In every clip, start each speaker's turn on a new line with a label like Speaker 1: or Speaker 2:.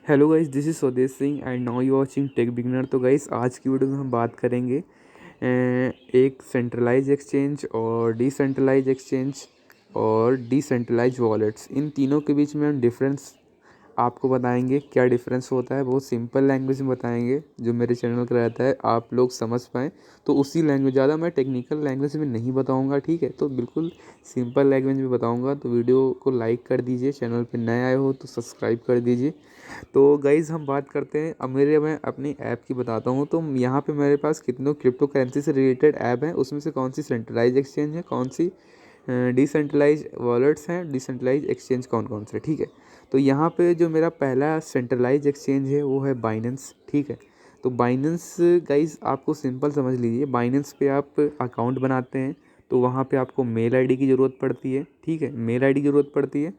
Speaker 1: Hello guys, this is Swadesh Singh and now you watching tech beginner. तो guys, आज की video में हम बात करेंगे एक सेंट्रलाइज एक्सचेंज और डिसेंट्रलाइज एक्सचेंज और डिसेंट्रलाइज वॉलेट्स, इन तीनों के बीच में हम डिफरेंस आपको बताएंगे। क्या डिफरेंस होता है बहुत सिंपल लैंग्वेज में बताएंगे, जो मेरे चैनल का रहता है आप लोग समझ पाएँ। तो उसी लैंग्वेज, ज़्यादा मैं टेक्निकल लैंग्वेज में नहीं बताऊंगा, ठीक है। तो बिल्कुल सिंपल लैंग्वेज में बताऊंगा। तो वीडियो को लाइक कर दीजिए, चैनल पे नए आए हो तो सब्सक्राइब कर दीजिए। तो गाइज़, हम बात करते हैं। अब मैं अपनी ऐप की बताता हूँ। तो यहाँ पे मेरे पास कितनों क्रिप्टो करेंसी से रिलेटेड ऐप हैं, उसमें से कौन सी सेंट्रलाइज एक्सचेंज है, कौन सी डिसेंट्रलाइज वॉलेट्स हैं, डिसेंट्रलाइज एक्सचेंज कौन कौन से, ठीक है। तो यहाँ पे जो मेरा पहला सेंट्रलाइज एक्सचेंज है वो है बाइनेंस, ठीक है। तो बाइनेंस गाइज़, आपको सिंपल समझ लीजिए। बाइनेंस पे आप अकाउंट बनाते हैं तो वहाँ पे आपको मेल आईडी की ज़रूरत पड़ती है, ठीक है। मेल आईडी की ज़रूरत पड़ती है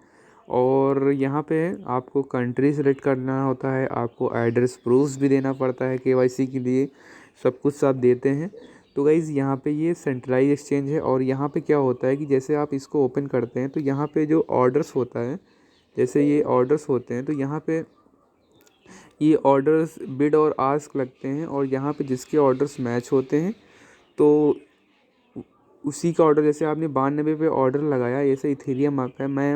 Speaker 1: और यहाँ पे आपको कंट्री सेलेक्ट करना होता है, आपको एड्रेस प्रूफ्स भी देना पड़ता है केवाईसी के लिए, सब कुछ आप देते हैं। तो गाइज़, यहाँ पे ये सेंट्रलाइज एक्सचेंज है। और यहाँ पे क्या होता है कि जैसे आप इसको ओपन करते हैं तो यहाँ पे जो ऑर्डर्स होता है, जैसे ये ऑर्डर्स होते हैं तो यहाँ पे ये ऑर्डर्स बिड और आस्क लगते हैं। और यहाँ पे जिसके ऑर्डर्स मैच होते हैं तो उसी का ऑर्डर, जैसे आपने 92 पे ऑर्डर लगाया, जैसे इथेरियम आपका है, मैं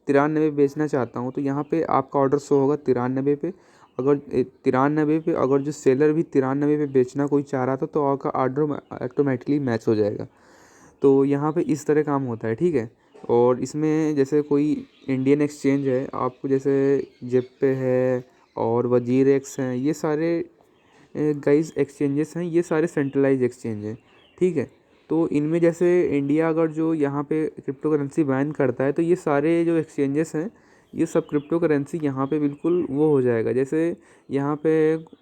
Speaker 1: 93 बेचना चाहता हूँ, तो यहाँ पे आपका ऑर्डर शो होगा 93 पे। अगर 93 पे, अगर जो सेलर भी 93 पे बेचना कोई चाह रहा था तो आपका ऑर्डर ऑटोमेटिकली मैच हो जाएगा। तो यहाँ पे इस तरह काम होता है, ठीक है। और इसमें जैसे कोई इंडियन एक्सचेंज है, आपको जैसे जेपे है और वजीर एक्स हैं, ये सारे गाइस एक्सचेंजेस हैं, ये सारे सेंट्रलाइज एक्सचेंज हैं, ठीक है। तो इनमें जैसे इंडिया अगर जो यहाँ पे क्रिप्टो करेंसी बैन करता है तो ये सारे जो एक्सचेंजेस हैं, ये सब क्रिप्टो करेंसी यहाँ पे बिल्कुल वो हो जाएगा। जैसे यहाँ पे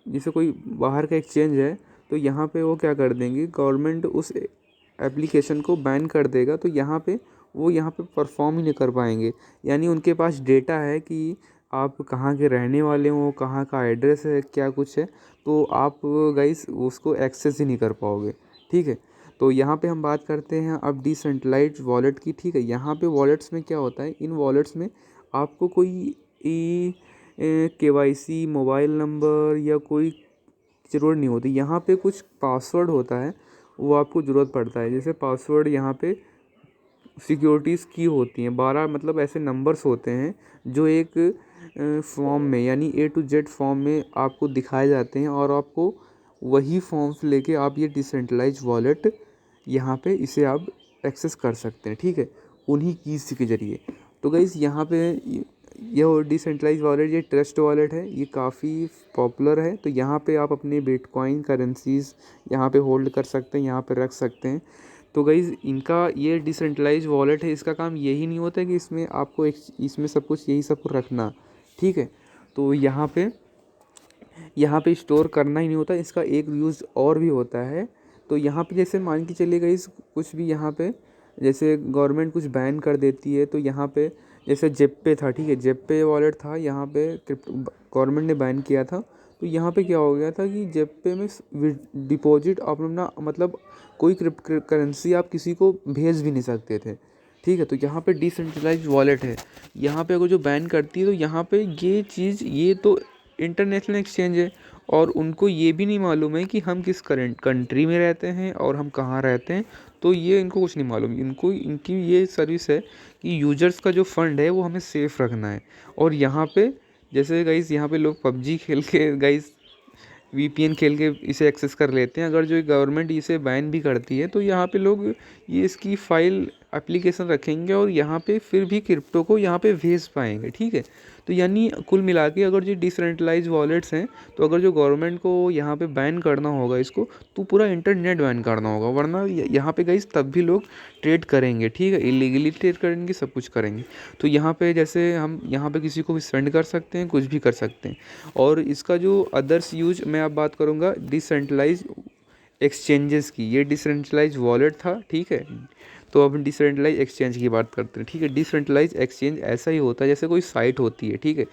Speaker 1: जैसे कोई बाहर का एक्सचेंज है तो यहाँ पे वो क्या कर देंगे, गवर्नमेंट उस एप्लीकेशन को बैन कर देगा। तो यहाँ पे वो यहाँ पे परफॉर्म ही नहीं कर पाएंगे। यानी उनके पास डेटा है कि आप कहाँ के रहने वाले हो, कहाँ का एड्रेस है, क्या कुछ है, तो आप गाइस उसको एक्सेस ही नहीं कर पाओगे, ठीक है। तो यहाँ पे हम बात करते हैं अब डिसेंट्रलाइज्ड वॉलेट की, ठीक है। यहाँ पे वॉलेट्स में क्या होता है, इन वॉलेट्स में आपको कोई केवाईसी, मोबाइल नंबर या कोई ज़रूरत नहीं होती। यहाँ पे कुछ पासवर्ड होता है, वो आपको ज़रूरत पड़ता है। जैसे पासवर्ड यहाँ पे सिक्योरिटीज़ की होती हैं 12, मतलब ऐसे नंबर्स होते हैं जो एक फॉर्म में, यानी A to Z फॉर्म में आपको दिखाए जाते हैं। और आपको वही फॉर्म्स लेके आप ये डिसेंट्रलाइज वॉलेट यहाँ पे इसे आप एक्सेस कर सकते हैं, ठीक है, उन्हीं कीज़ के ज़रिए। तो गाइस, यहाँ पे ये डिसेंट्रलाइज वॉलेट, ये ट्रस्ट वॉलेट है, ये काफ़ी पॉपुलर है। तो यहाँ पे आप अपने बिटकॉइन करेंसीज यहाँ पे होल्ड कर सकते हैं, यहाँ पे रख सकते हैं। तो गाइज़, इनका ये डिसेंट्रलाइज वॉलेट है, इसका काम यही नहीं होता है कि इसमें आपको इसमें सब कुछ यही सब रखना, ठीक है। तो यहाँ पे स्टोर करना ही नहीं होता, इसका एक यूज़ और भी होता है। तो यहाँ पे जैसे मान के चलिए गाइस, कुछ भी यहाँ पे जैसे गवर्नमेंट कुछ बैन कर देती है तो यहाँ पे जैसे जेपे था, ठीक है, जेपे वॉलेट था, यहाँ पे गवर्नमेंट ने बैन किया था। तो यहाँ पे क्या हो गया था कि जेपे में डिपॉजिट अपना, मतलब कोई क्रिप्टो करेंसी आप किसी को भेज भी नहीं सकते थे, ठीक है। तो यहाँ पे डिसेंट्रलाइज वॉलेट है, यहाँ पे अगर जो बैन करती है तो यहाँ पे ये चीज़, ये तो इंटरनेशनल एक्सचेंज है और उनको ये भी नहीं मालूम है कि हम किस करंट कंट्री में रहते हैं और हम कहाँ रहते हैं। तो ये इनको कुछ नहीं मालूम, इनको इनकी ये सर्विस है कि यूजर्स का जो फंड है वो हमें सेफ़ रखना है। और यहाँ पे जैसे गाइस, यहाँ पे लोग पबजी खेल के गाइस वीपीएन खेल के इसे एक्सेस कर लेते हैं। अगर जो गवर्नमेंट इसे बैन भी करती है तो यहाँ पे लोग ये इसकी फ़ाइल एप्लीकेशन रखेंगे और यहाँ पे फिर भी क्रिप्टो को यहाँ पे भेज पाएंगे, ठीक है। तो यानी कुल मिला के अगर जो डिसेंट्रलाइज वॉलेट्स हैं, तो अगर जो गवर्नमेंट को यहाँ पे बैन करना होगा इसको, तो पूरा इंटरनेट बैन करना होगा, वरना यहाँ पे गाइस तब भी लोग ट्रेड करेंगे, ठीक है, इलीगली ट्रेड करेंगे, सब कुछ करेंगे। तो यहाँ पे जैसे हम यहाँ पे किसी को भी सेंड कर सकते हैं, कुछ भी कर सकते हैं। और इसका जो अदर्स यूज मैं अब बात करूँगा डिसेंट्रलाइज एक्सचेंजेस की। ये डिसेंट्रलाइज वॉलेट था, ठीक है। तो अब डिसेंट्रलाइज एक्सचेंज की बात करते हैं, ठीक है। डिसेंट्रलाइज एक्सचेंज ऐसा ही होता है जैसे कोई साइट होती है, ठीक है।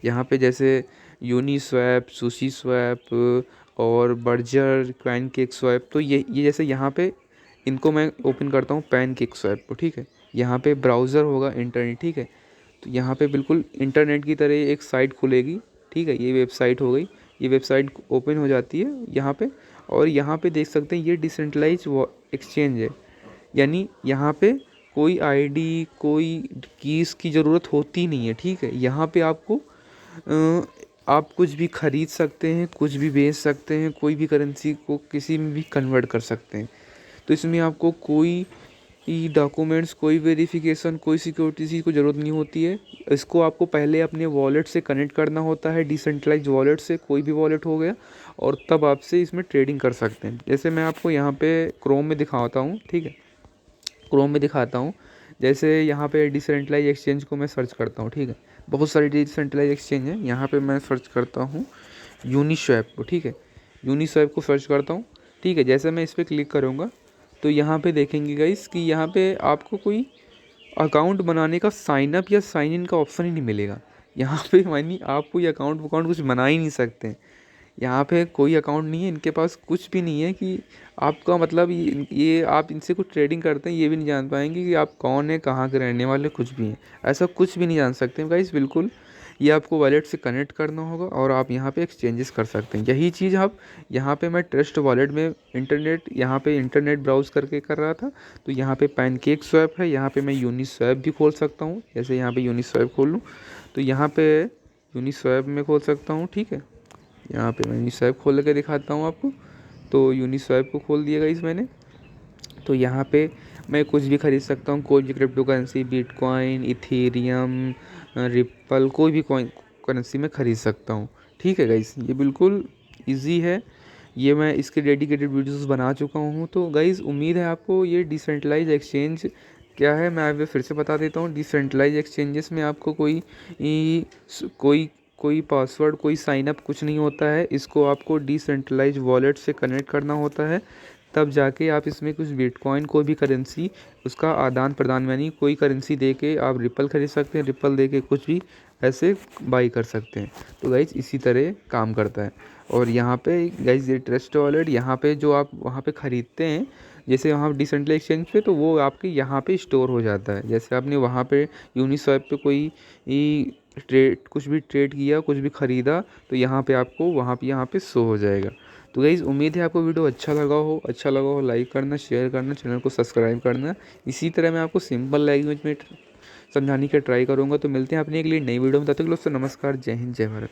Speaker 1: यहाँ पे जैसे यूनिस्वैप, सुशी स्वैप और बर्जर, पैनकेक स्वैप, तो ये जैसे यहाँ पे इनको मैं ओपन करता हूँ पैनकेक स्वैप को, ठीक है। यहाँ पे ब्राउज़र होगा, इंटरनेट, ठीक है। तो यहाँ पे बिल्कुल इंटरनेट की तरह एक साइट खुलेगी, ठीक है। ये वेबसाइट हो गई, ये वेबसाइट ओपन हो जाती है यहाँ पे, और यहाँ पे देख सकते हैं ये डिसेंट्रलाइज एक्सचेंज है, यानी यहाँ पे कोई आईडी कोई कीज़ की ज़रूरत होती नहीं है, ठीक है। यहाँ पे आपको आप कुछ भी खरीद सकते हैं, कुछ भी बेच सकते हैं, कोई भी करेंसी को किसी में भी कन्वर्ट कर सकते हैं। तो इसमें आपको कोई डॉक्यूमेंट्स, कोई वेरिफिकेशन, कोई सिक्योरिटी चीज़ को ज़रूरत नहीं होती है। इसको आपको पहले अपने वॉलेट से कनेक्ट करना होता है, डिसेंट्रलाइज वॉलेट से, कोई भी वॉलेट हो गया, और तब आपसे इसमें ट्रेडिंग कर सकते हैं। जैसे मैं आपको यहाँ पे क्रोम में दिखाता हूँ, ठीक है, क्रोम में दिखाता हूँ। जैसे यहाँ पे डिसेंट्रलाइज एक्सचेंज को मैं सर्च करता हूँ, ठीक है। बहुत सारी डिसेंट्रलाइज एक्सचेंज है, यहाँ पे मैं सर्च करता हूँ यूनिस्वैप को, ठीक है। यूनिस्वैप को सर्च करता हूँ, ठीक है। जैसे मैं इस पर क्लिक करूँगा तो यहाँ पे देखेंगे गाइस कि यहाँ पे आपको कोई अकाउंट बनाने का साइन अप या साइन इन का ऑप्शन ही नहीं मिलेगा। यहाँ पे मानी आप कोई अकाउंट वकाउंट कुछ बना ही नहीं सकते हैं। यहाँ पे कोई अकाउंट नहीं है, इनके पास कुछ भी नहीं है कि आपका मतलब ये आप इनसे कुछ ट्रेडिंग करते हैं ये भी नहीं जान पाएंगे कि आप कौन है, कहाँ के रहने वाले, कुछ भी हैं, ऐसा कुछ भी नहीं जान सकते गाइस बिल्कुल। ये आपको वॉलेट से कनेक्ट करना होगा और आप यहाँ पे एक्सचेंजेस कर सकते हैं। यही चीज़ आप यहाँ पे मैं ट्रस्ट वॉलेट में यहाँ पे इंटरनेट ब्राउज़ करके कर रहा था, तो यहाँ पे पैनकेक स्वैप है, यहाँ पे मैं यूनिस्वैप भी खोल सकता हूँ। जैसे यहाँ पे यूनिस्वैप खोल लूँ तो यहाँ पे यूनिस्वैप में खोल सकता हूँ, ठीक है। यहाँ पे मैं यूनिस्वैप खोल के दिखाता हूँ आपको। तो यूनिस्वैप को खोल दिया गाइस मैंने। तो यहाँ पे मैं कुछ भी खरीद सकता हूँ, कोई भी crypto currency, bitcoin, Ethereum, ripple, कोई भी कॉइन करेंसी मैं खरीद सकता हूँ, ठीक है गाइस। ये बिल्कुल इजी है, ये मैं इसके डेडिकेटेड वीडियोस बना चुका हूँ। तो गाइस उम्मीद है आपको ये डिसेंट्रलाइज एक्सचेंज क्या है मैं अभी फिर से बता देता हूँ। डिसेंट्रलाइज एक्सचेंजेस में आपको कोई कोई पासवर्ड, कोई साइन अप कुछ नहीं होता है। इसको आपको डिसेंट्रलाइज वॉलेट से कनेक्ट करना होता है, तब जाके आप इसमें कुछ बिटकॉइन, कोई भी करेंसी, उसका आदान प्रदान, यानी कोई करेंसी दे के आप रिपल खरीद सकते हैं, रिपल दे के कुछ भी ऐसे बाई कर सकते हैं। तो गाइज इसी तरह काम करता है। और यहाँ पे गाइज ये ट्रस्ट वॉलेट, यहाँ पे जो आप वहाँ पे ख़रीदते हैं, जैसे वहाँ डिसेंट्रलाइज एक्सचेंज पे, तो वो आपके यहाँ पे स्टोर हो जाता है। जैसे आपने वहाँ पे यूनिस्वैप पे कोई कुछ भी ट्रेड किया, कुछ भी ख़रीदा, तो यहाँ पे आपको यहाँ पे शो हो जाएगा। तो गाइज़ उम्मीद है आपको वीडियो अच्छा लगा हो लाइक करना, शेयर करना, चैनल को सब्सक्राइब करना। इसी तरह मैं आपको सिंपल लैंग्वेज में समझाने का ट्राई करूँगा। तो मिलते हैं अपनी अगली नई वीडियो में, तब तक के लिए दोस्तों नमस्कार, जय हिंद, जय भारत।